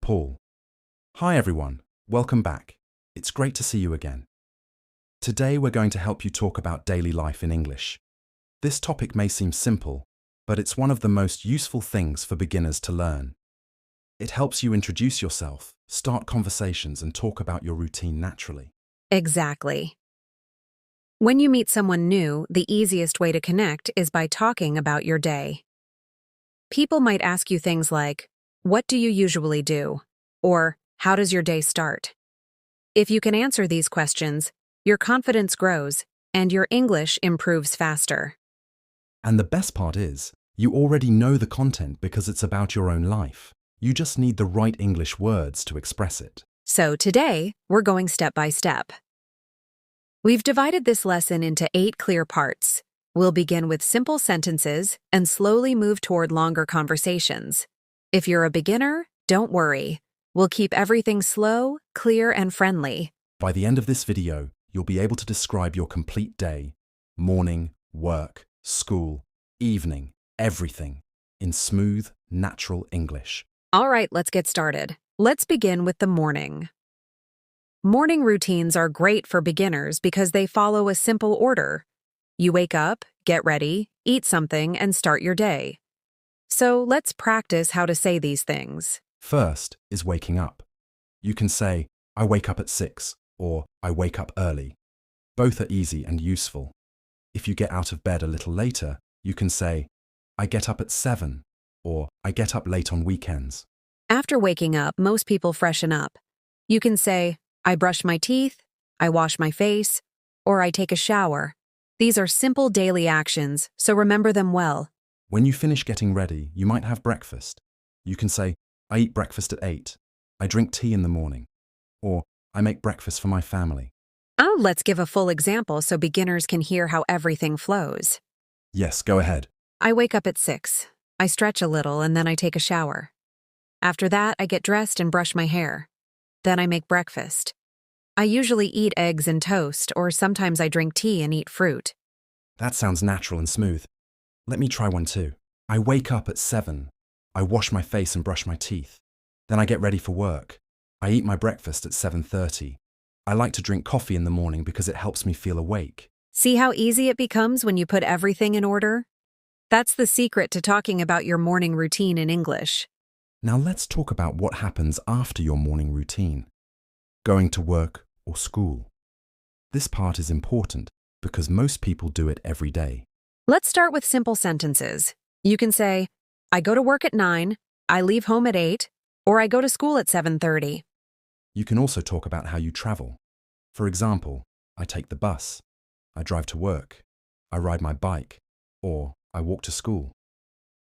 Paul. Hi everyone, welcome back. It's great to see you again. Today we're going to help you talk about daily life in English. This topic may seem simple, but it's one of the most useful things for beginners to learn. It helps you introduce yourself, start conversations, and talk about your routine naturally. Exactly. When you meet someone new, the easiest way to connect is by talking about your day. People might ask you things like, "What do you usually do?" or "How does your day start?" If you can answer these questions, your confidence grows and your English improves faster. And the best part is, you already know the content because it's about your own life. You just need the right English words to express it. So today, we're going step by step. We've divided this lesson into 8 clear parts. We'll begin with simple sentences and slowly move toward longer conversations. If you're a beginner, don't worry. We'll keep everything slow, clear, and friendly. By the end of this video, you'll be able to describe your complete day, morning, work, school, evening, everything, in smooth, natural English. All right, let's get started. Let's begin with the morning. Morning routines are great for beginners because they follow a simple order. You wake up, get ready, eat something, and start your day. So let's practice how to say these things. First is waking up. You can say, I wake up at 6, or I wake up early. Both are easy and useful. If you get out of bed a little later, you can say, I get up at 7, or I get up late on weekends. After waking up, most people freshen up. You can say, I brush my teeth, I wash my face, or I take a shower. These are simple daily actions, so remember them well. When you finish getting ready, you might have breakfast. You can say, I eat breakfast at 8. I drink tea in the morning. Or, I make breakfast for my family. Oh, let's give a full example so beginners can hear how everything flows. Yes, go ahead. I wake up at 6. I stretch a little and then I take a shower. After that, I get dressed and brush my hair. Then I make breakfast. I usually eat eggs and toast, or sometimes I drink tea and eat fruit. That sounds natural and smooth. Let me try one too. I wake up at 7. I wash my face and brush my teeth. Then I get ready for work. I eat my breakfast at 7:30. I like to drink coffee in the morning because it helps me feel awake. See how easy it becomes when you put everything in order? That's the secret to talking about your morning routine in English. Now let's talk about what happens after your morning routine. Going to work or school. This part is important because most people do it every day. Let's start with simple sentences. You can say, I go to work at 9, I leave home at 8, or I go to school at 7:30. You can also talk about how you travel. For example, I take the bus, I drive to work, I ride my bike, or I walk to school.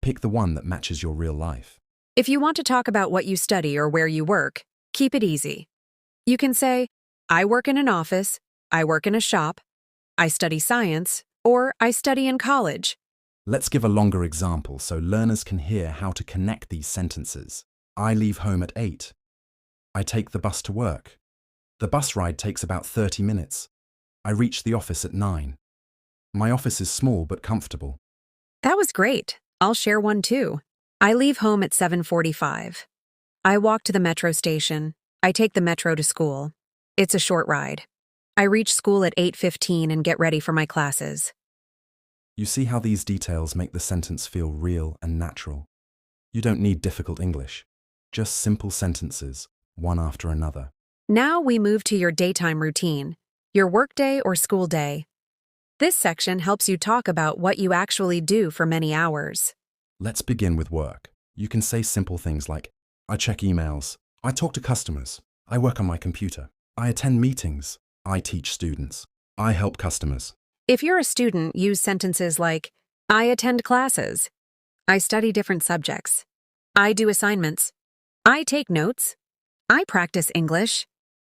Pick the one that matches your real life. If you want to talk about what you study or where you work, keep it easy. You can say, I work in an office, I work in a shop, I study science, or I study in college. Let's give a longer example so learners can hear how to connect these sentences. I leave home at 8. I take the bus to work. The bus ride takes about 30 minutes. I reach the office at 9. My office is small but comfortable. That was great. I'll share one too. I leave home at 7:45. I walk to the metro station. I take the metro to school. It's a short ride. I reach school at 8:15 and get ready for my classes. You see how these details make the sentence feel real and natural. You don't need difficult English, just simple sentences, one after another. Now we move to your daytime routine, your workday or school day. This section helps you talk about what you actually do for many hours. Let's begin with work. You can say simple things like, I check emails, I talk to customers, I work on my computer, I attend meetings, I teach students, I help customers. If you're a student, use sentences like, I attend classes, I study different subjects, I do assignments, I take notes, I practice English,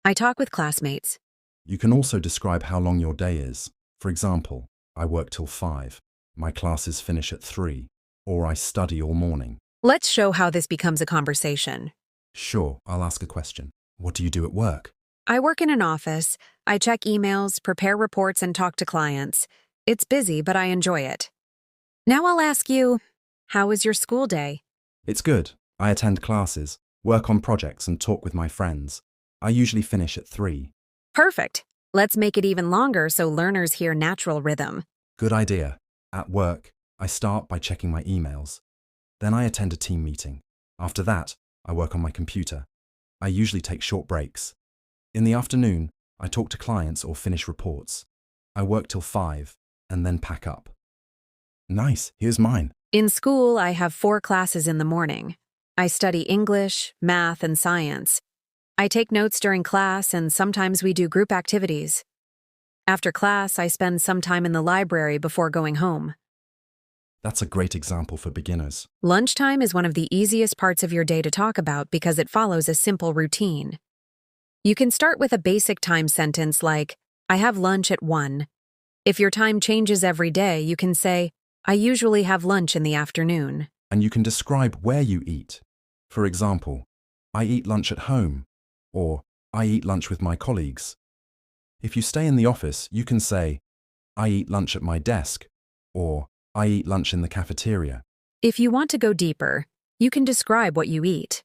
I talk with classmates. You can also describe how long your day is. For example, I work till 5, my classes finish at 3, or I study all morning. Let's show how this becomes a conversation. Sure, I'll ask a question. What do you do at work? I work in an office. I check emails, prepare reports, and talk to clients. It's busy, but I enjoy it. Now I'll ask you, how is your school day? It's good. I attend classes. work on projects and talk with my friends. I usually finish at 3. Perfect. Let's make it even longer so learners hear natural rhythm. Good idea. At work, I start by checking my emails. Then I attend a team meeting. After that, I work on my computer. I usually take short breaks. In the afternoon, I talk to clients or finish reports. I work till 5 and then pack up. Nice, here's mine. In school, I have 4 classes in the morning. I study English, math, and science. I take notes during class and sometimes we do group activities. After class, I spend some time in the library before going home. That's a great example for beginners. Lunchtime is one of the easiest parts of your day to talk about because it follows a simple routine. You can start with a basic time sentence like, I have lunch at 1. If your time changes every day, you can say, I usually have lunch in the afternoon. And you can describe where you eat. For example, I eat lunch at home, or I eat lunch with my colleagues. If you stay in the office, you can say, I eat lunch at my desk, or I eat lunch in the cafeteria. If you want to go deeper, you can describe what you eat.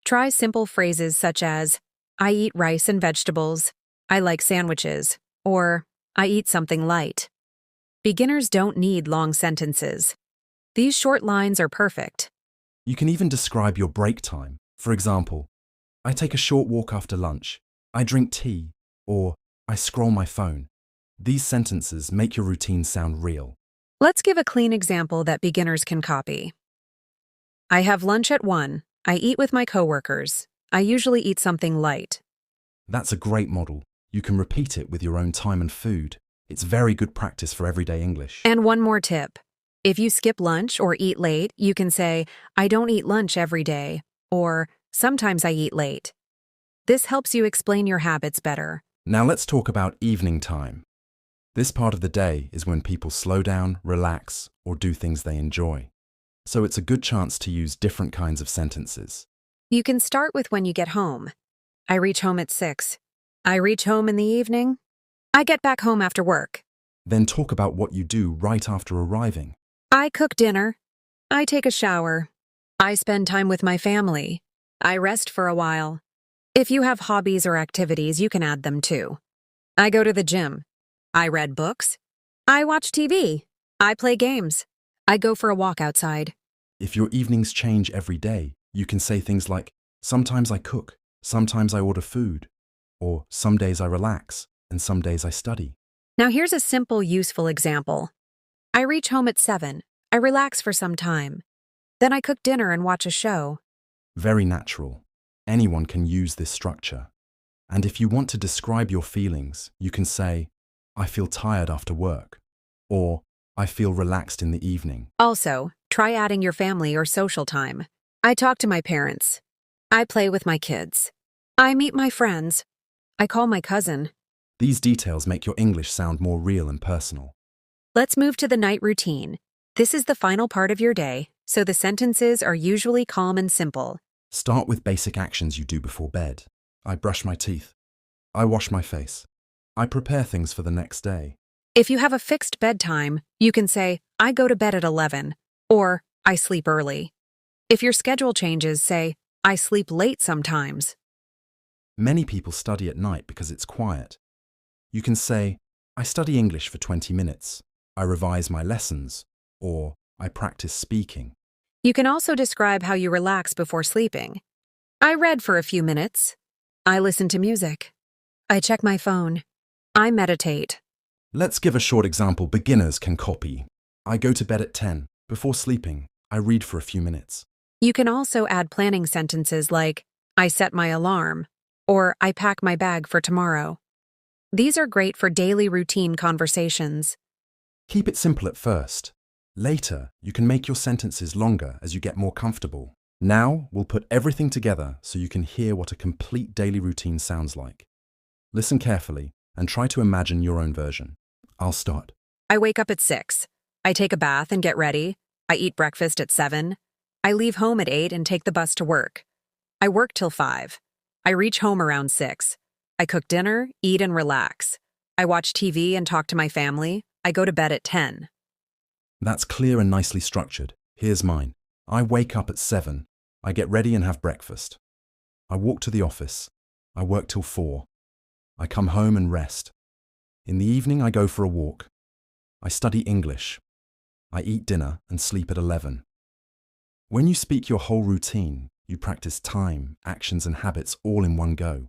Try simple phrases such as, I eat rice and vegetables, I like sandwiches, or I eat something light. Beginners don't need long sentences. These short lines are perfect. You can even describe your break time. For example, I take a short walk after lunch, I drink tea, or I scroll my phone. These sentences make your routine sound real. Let's give a clean example that beginners can copy. I have lunch at 1. I eat with my coworkers. I usually eat something light. That's a great model. You can repeat it with your own time and food. It's very good practice for everyday English. And one more tip. If you skip lunch or eat late, you can say, I don't eat lunch every day, or sometimes I eat late. This helps you explain your habits better. Now let's talk about evening time. This part of the day is when people slow down, relax, or do things they enjoy. So it's a good chance to use different kinds of sentences. You can start with when you get home. I reach home at 6. I reach home in the evening. I get back home after work. Then talk about what you do right after arriving. I cook dinner. I take a shower. I spend time with my family. I rest for a while. If you have hobbies or activities, you can add them too. I go to the gym. I read books. I watch TV. I play games. I go for a walk outside. If your evenings change every day, you can say things like, sometimes I cook, sometimes I order food, or some days I relax, and some days I study. Now here's a simple, useful example. I reach home at 7. I relax for some time. Then I cook dinner and watch a show. Very natural. Anyone can use this structure. And if you want to describe your feelings, you can say, I feel tired after work, or I feel relaxed in the evening. Also, try adding your family or social time. I talk to my parents. I play with my kids. I meet my friends. I call my cousin. These details make your English sound more real and personal. Let's move to the night routine. This is the final part of your day, so the sentences are usually calm and simple. Start with basic actions you do before bed. I brush my teeth. I wash my face. I prepare things for the next day. If you have a fixed bedtime, you can say, I go to bed at 11, or I sleep early. If your schedule changes, say, I sleep late sometimes. Many people study at night because it's quiet. You can say, I study English for 20 minutes. I revise my lessons, or I practice speaking. You can also describe how you relax before sleeping. I read for a few minutes. I listen to music. I check my phone. I meditate. Let's give a short example beginners can copy. I go to bed at 10. Before sleeping, I read for a few minutes. You can also add planning sentences like, I set my alarm, or I pack my bag for tomorrow. These are great for daily routine conversations. Keep it simple at first. Later, you can make your sentences longer as you get more comfortable. Now, we'll put everything together so you can hear what a complete daily routine sounds like. Listen carefully and try to imagine your own version. I'll start. I wake up at 6. I take a bath and get ready. I eat breakfast at 7. I leave home at 8 and take the bus to work. I work till 5. I reach home around 6. I cook dinner, eat and relax. I watch TV and talk to my family. I go to bed at 10. That's clear and nicely structured. Here's mine. I wake up at 7. I get ready and have breakfast. I walk to the office. I work till 4. I come home and rest. In the evening, I go for a walk. I study English. I eat dinner and sleep at 11. When you speak your whole routine, you practice time, actions, and habits all in one go.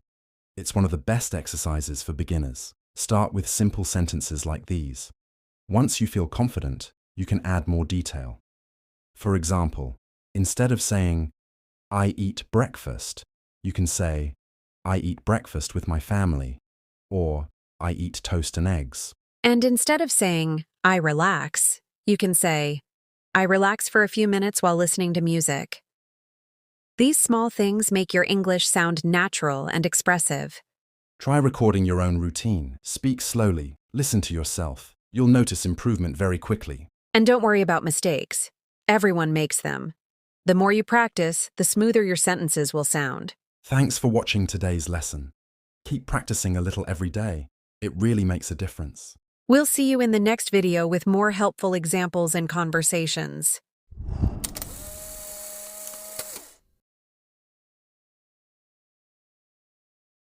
It's one of the best exercises for beginners. Start with simple sentences like these. Once you feel confident, you can add more detail. For example, instead of saying, I eat breakfast, you can say, I eat breakfast with my family, or I eat toast and eggs. And instead of saying, I relax, you can say, I relax for a few minutes while listening to music. These small things make your English sound natural and expressive. Try recording your own routine. Speak slowly. Listen to yourself. You'll notice improvement very quickly. And don't worry about mistakes. Everyone makes them. The more you practice, the smoother your sentences will sound. Thanks for watching today's lesson. Keep practicing a little every day. It really makes a difference. We'll see you in the next video with more helpful examples and conversations.